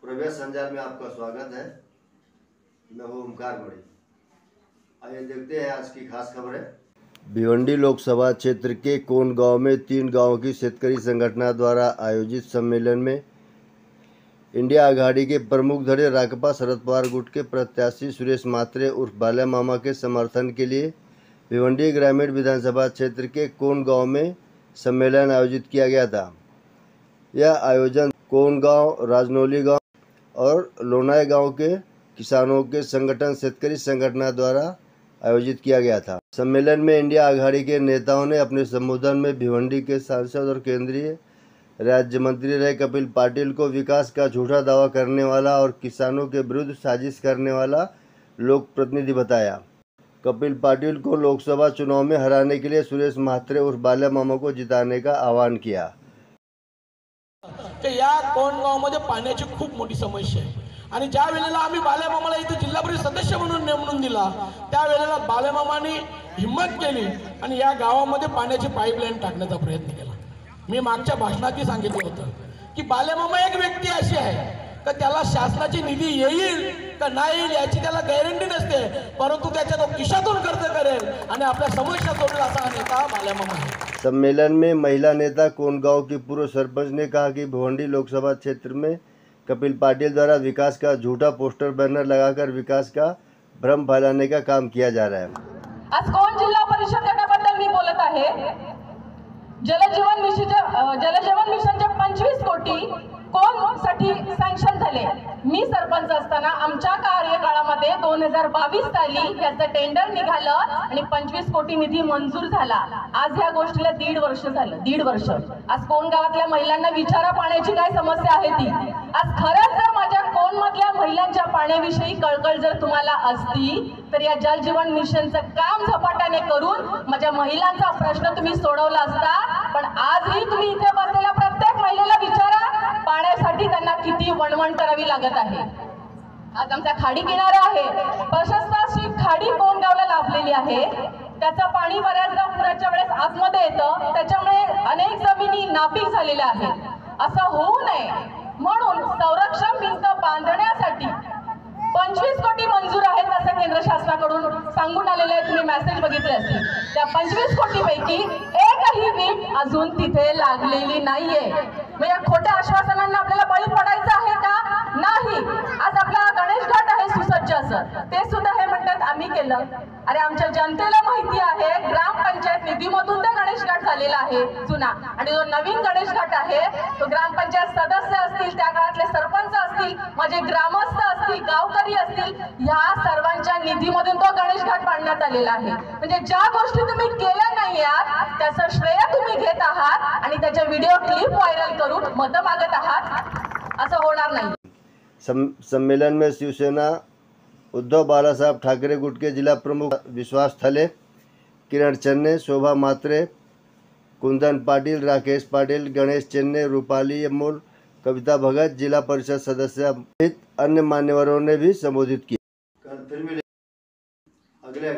प्रवेश संचार में आपका स्वागत है। मैं हूँ ओमकार बड़ी। आइए देखते हैं आज की खास खबरें। भिवंडी लोकसभा क्षेत्र के कोन गांव में 3 गांवों की शेतकरी संगठन द्वारा आयोजित सम्मेलन में इंडिया आघाड़ी के प्रमुख धड़े राकपा शरद पवार गुट के प्रत्याशी सुरेश म्हात्रे उर्फ बाल्या मामा के समर्थन के लिए भिवंडी ग्रामीण विधानसभा क्षेत्र के कोन गांव में सम्मेलन आयोजित किया गया था। यह आयोजन कोन गांव, राजनौली गांव और लोनाय गांव के किसानों के संगठन शेतकरी संगठन द्वारा आयोजित किया गया था। सम्मेलन में इंडिया आघाड़ी के नेताओं ने अपने संबोधन में भिवंडी के सांसद और केंद्रीय राज्य मंत्री रहे कपिल पाटिल को विकास का झूठा दावा करने वाला और किसानों के विरुद्ध साजिश करने वाला लोक प्रतिनिधि बताया। कपिल पाटिल को लोकसभा चुनाव में हराने के लिए सुरेश म्हात्रे उर्फ बाल्या मामा को जिताने का आह्वान किया। या कोण गावामध्ये पाण्याची खूप मोठी समस्या आहे आणि ज्या वेळेला आम्ही बाल्या मामाला इथे जिल्हा परिषद सदस्य म्हणून नेमून दिला त्या वेळेला बाल्या मामाने हिम्मत केली आणि या गावामध्ये पाण्याची पाईपलाईन टाकण्याचा प्रयत्न केला। मी मागच्या भाषणात सांगितलं होतं की बाल्या मामा एक व्यक्ती अशी आहे का त्याला शासनाची निधी येईल का नाही येईल याची त्याला गॅरंटी नसते, परंतु त्याच्या तो खिशातून खर्च करेल आणि आपल्या समस्या सोडवेल असा नेता बाल्या मामा आहे। सम्मेलन में महिला नेता कोनगांव की पूर्व सरपंच ने कहा कि भिवंडी लोकसभा क्षेत्र में कपिल पाटिल द्वारा विकास का झूठा पोस्टर बैनर लगाकर विकास का भ्रम फैलाने का काम किया जा रहा है। आज कोण जिल्हा परिषद गटाबद्दल मी बोलत आहे। जलजीवन मिशनचे 25 कोटी कोणसाठी सँक्शन झाले। मी सरपंच असताना आमच्या कार्यकाळामध्ये 2022 साली याचं टेंडर निघालं आणि 25 कोटी निधी मंजूर झाला। आज ह्या गोष्टीला 1.5 वर्ष झालं। 1.5 वर्ष आज कोण गावातल्या महिलांना विचारा पाण्याची काय समस्या आहे ती। आज खरंच जर माझ्या कोण मधल्या महिलांच्या पाण्याविषयी कळकळ जर तुम्हाला असती तर या जलजीवन मिशनचं काम झपाट्याने करून माझ्या महिलांचा प्रश्न तुम्ही सोडवला असता। पण आजही तुम्ही इथे बसलेल्या प्रत्येक महिलेला विचारा पाण्यासाठी त्यांना किती वणवण करावी लागत आहे। आज आमचा खाडी किनारा आहे, प्रशस्त अशी खाडी कोण गावला लाभलेली आहे। त्याचं पाणी बऱ्याचदा पुराच्या वेळेस आतमध्ये येतं, त्याच्यामुळे अनेक जमिनी नापीक झालेल्या आहेत। असं होऊ नये म्हणून संरक्षण भिंत बांधण्यासाठी 25 कोटी मंजूर आहेत असं केंद्र शासनाकडून सांगून आलेले आहे। तुम्ही मेसेज बघितले असतील। त्या 25 कोटीपैकी एकही वीट अजून तिथे लागलेली नाहीये। मग या खोट्या आश्वासनांना आपल्याला बळी पडायचं आहे का? नाही। आज आपला गणेश घाट आहे सुसज्ज असं, ते सुद्धा हे म्हणतात आम्ही केलं। अरे आमच्या जनतेला माहिती आहे ग्रामपंचायत निधीमधून ते गणेश घाट झालेला आहे जुना, आणि जो नवीन गणेश घाट आहे तो ग्रामपंचायत सदस्य असतील, त्या काळातले सरपंच असतील, माझे ग्रामस्थ असतील, गावकरी असतील, या सर्वांच्या निधीमधून तो गणेश घाट बांधण्यात आलेला आहे। म्हणजे ज्या गोष्टी तुम्ही केल्या नाही आहात त्याचं श्रेय तुम्ही घेत आहात आणि त्याचे व्हिडिओ क्लिप व्हायरल करून मत मागत आहात, असं होणार नाही। सम्मेलन में शिवसेना उद्धव बालासाहेब ठाकरे गुट के जिला प्रमुख विश्वास थले, किरण चन्ने, शोभा म्हात्रे, कुंदन पाटिल, राकेश पाटिल, गणेश चन्ने, रूपाली अमोल, कविता भगत, जिला परिषद सदस्य सहित अन्य मान्यवरों ने भी संबोधित किया। फिर मिले अगले